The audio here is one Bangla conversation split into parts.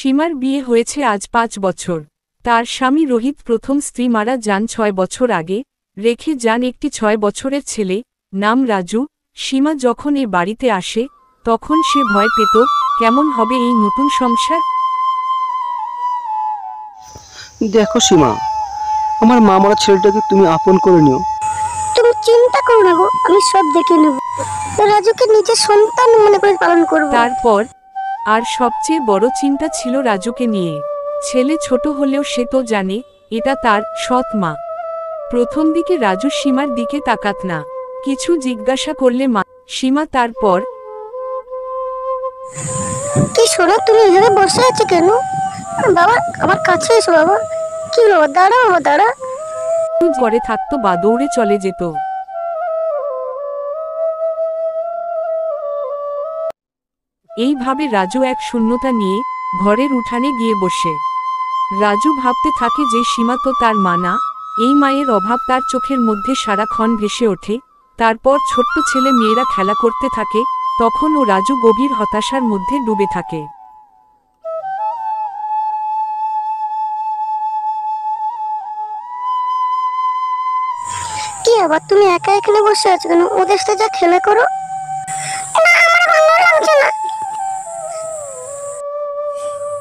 সীমার বিয়ে হয়েছে আজ ৫ বছর। তার স্বামী রোহিত প্রথম স্ত্রী মারা যান ৬ বছর আগে, রেখে যান একটি ৬ বছরের ছেলে, নাম রাজু। সীমা যখন এ বাড়িতে আসে তখন সে ভয় পেত, কেমন হবে এই নতুন সংসার। দেখো সীমা, আমার মা মরা ছেলেটাকে তুমি আপন করে নিও। তুমি চিন্তা করো না গো, আমি সব দেখে নেব। রাজুকে নিজের সন্তান মনে করে পালন করব। তারপর আর সবচেয়ে বড় চিন্তা ছিল রাজুকে নিয়ে। ছেলে ছোট হলেও সে তো জানে এটা তার সৎ মা। প্রথম দিকে রাজু সীমার দিকে তাকাত না, কিছু জিজ্ঞাসা করলে মা সীমা তারপর কি শোনো, তুমি এভাবে বসে আছো কেন? বাবা আমার কাছে এসো বাবা। কি হলো, দাঁড়া বাবা দাঁড়া। ঘরে থাকতো বা দৌড়ে চলে যেত। এইভাবে রাজু এক শূন্যতা নিয়ে ঘরের উঠানে গিয়ে বসে। রাজু ভাবতে থাকে যে সীমা তো তার মা না, এই মায়ের অভাব তার চোখের মধ্যে সারাক্ষণ ভেসে ওঠে। তারপর ছোট্ট ছেলে মেয়েরা খেলা করতে থাকে, তখন ও রাজু গভীর হতাশার মধ্যে ডুবে থাকে। কি আবার তুমি একা এখানে বসে আছো কেন? ওদের সাথে যা খেলা করো। না আমার ভালো লাগছে না।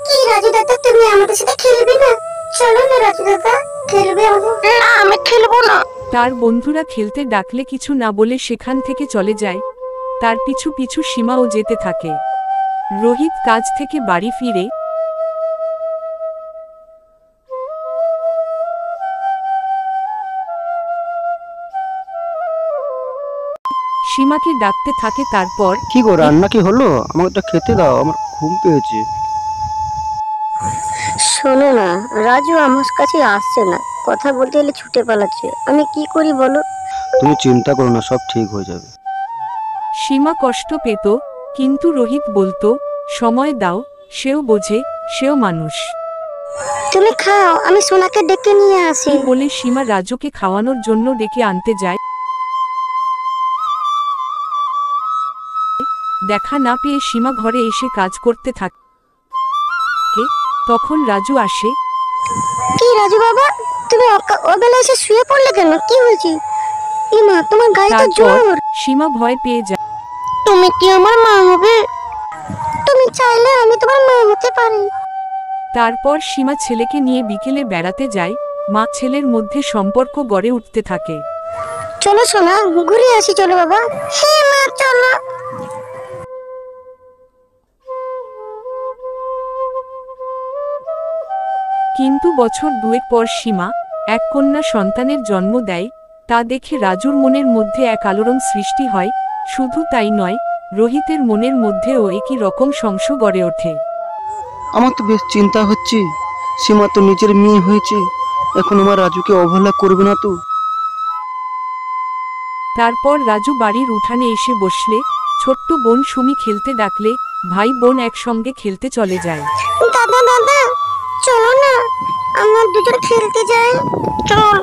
কি রাজু দাদা, তুমি আমাদের সাথে খেলবে না? চলো না রাজু দাদা, খেলবে আমাদের। না আমি খেলবো না। তার বন্ধুরা খেলতে ডাকলে কিছু না বলে সেখান থেকে চলে যায়। তার পিছু পিছু সীমাও যেতে থাকে। রোহিত কাজ থেকে বাড়ি ফিরে সীমাকে ডাকতে থাকে। তারপর কি গো, রান্না কি হলো? আমাকে একটা খেতে দাও, আমার ঘুম পেয়েছে। শোনো না, রাজু আমার কাছে আসছে না, কথা বলতে গেলে ছুটে পালাচ্ছে। আমি কি করি বলো? তুমি চিন্তা করো না, সব ঠিক হয়ে যাবে। সীমা কষ্ট পেত, কিন্তু রোহিত বলতো সময় দাও, সেও বোঝে, সেও মানুষ। তুমি খাও, আমি সোনাকে ডেকে নিয়ে আসি। এই বলে সীমা রাজুকে খাওয়ানোর জন্য ডেকে আনতে যায়। দেখা না পেয়ে সীমা ঘরে এসে কাজ করতে থাকে। তখন রাজু আসে। কি রাজু বাবা, তুমি ওবেলা এসে শুয়ে পড়লে কেন? কি হয়েছে? ইমা তোমার গায়ে তো তারপর জ্বর। সীমা ভয় পেয়ে যায়। তুমি কি আমার মা হবে? তুমি চাইলে আমি তোমার মা হতে পারি। তারপর সীমা ছেলেকে নিয়ে বিকেলে বেড়াতে যায়। মা ছেলের মধ্যে সম্পর্ক গড়ে উঠতে থাকে। চলো সোনা, ঘুরে আসি। চলো বাবা। হ্যাঁ মা চলো। কিন্তু বছর দুয়েক পর সীমা এক কন্যা সন্তানের জন্ম দেয়। তা দেখে রাজুর মনের মধ্যে এক আলোড়ন সৃষ্টি হয়। শুধু তাই নয়, রোহিতের মনের মধ্যেও একই রকম সংশয় গড়ে ওঠে। আমার তো বেশ চিন্তা হচ্ছে, সীমা তো নিজের মেয়ে হয়েছে, এখন আমার রাজুকে অবহেলা করবে না তো? তারপর রাজু বাড়ির উঠানে এসে বসলে ছোট্ট বোন সুমি খেলতে ডাকলে ভাই বোন একসঙ্গে খেলতে চলে যায়। দাদা দাদা চলো না, আমরা দুজন খেলতে যাই। চল।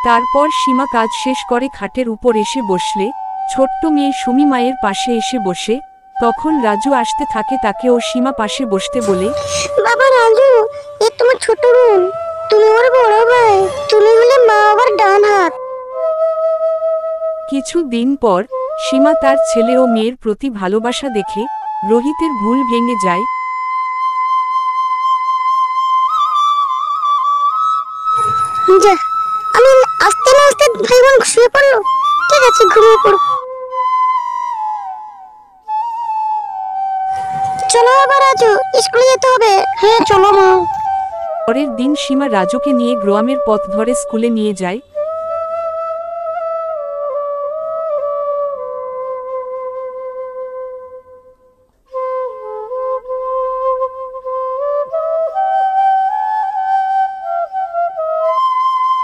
তারপর সীমা কাজ শেষ করে খাটের উপর এসে বসলে ছোট্ট মেয়ে সুমি মায়ের পাশে এসে বসে। তখন রাজু আসতে থাকে তাকে ও সীমা পাশে বসতে বলে। বাবা রাজু, এ তোমার ছোট বোন, তুমি ওর বড় ভাই, তুমি হলে মা বাবার ডান হাত। কিছু দিন পর সীমা তার ছেলে ও মেয়ের প্রতি ভালোবাসা দেখে রোহিতের ভুল ভেঙে যায়। যা, আমি আস্তে না আস্তে ভাই বোন শুয়ে পড়লো। ঠিক আছে, ঘুমিয়ে পড়ো। চলো আবার রাজু, স্কুলে যেতে হবে। হ্যাঁ চলো মা। পরের দিন সীমা রাজুকে নিয়ে গ্রামের পথ ধরে স্কুলে নিয়ে যায়।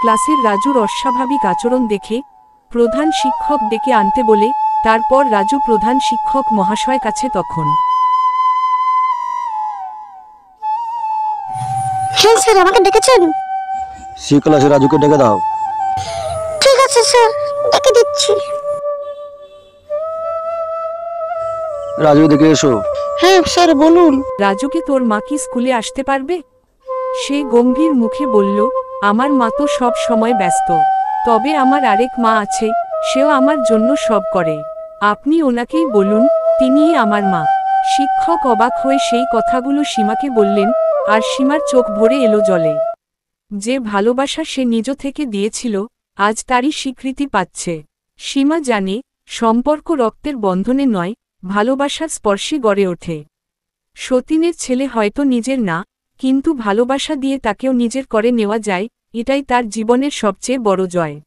ক্লাসের রাজুর অস্বাভাবিক আচরণ দেখে প্রধান শিক্ষক ডেকে আনতে বলে। তারপর রাজু প্রধান শিক্ষক মহাশয় কাছে তখন। হ্যাঁ স্যার, আমাকে ডেকেছেন? সি ক্লাসে রাজুকে ডেকে দাও। ঠিক আছে স্যার, ডেকে দিচ্ছি। রাজু দেখে এসো। হ্যাঁ স্যার বলুন। রাজুকে তোর মা কি স্কুলে আসতে পারবে? সে গম্ভীর মুখে বলল, আমার মা তো সব সময় ব্যস্ত, তবে আমার আরেক মা আছে, সেও আমার জন্য সব করে। আপনি ওনাকেই বলুন, তিনিই আমার মা। শিক্ষক অবাক হয়ে সেই কথাগুলো সীমাকে বললেন, আর সীমার চোখ ভরে এলো জলে। যে ভালোবাসা সে নিজ থেকে দিয়েছিল, আজ তারই স্বীকৃতি পাচ্ছে। সীমা জানে, সম্পর্ক রক্তের বন্ধনে নয়, ভালোবাসার স্পর্শে গড়ে ওঠে। সতীনের ছেলে হয়তো নিজের না, কিন্তু ভালোবাসা দিয়ে তাকেও নিজের করে নেওয়া যায়, এটাই তার জীবনের সবচেয়ে বড় জয়।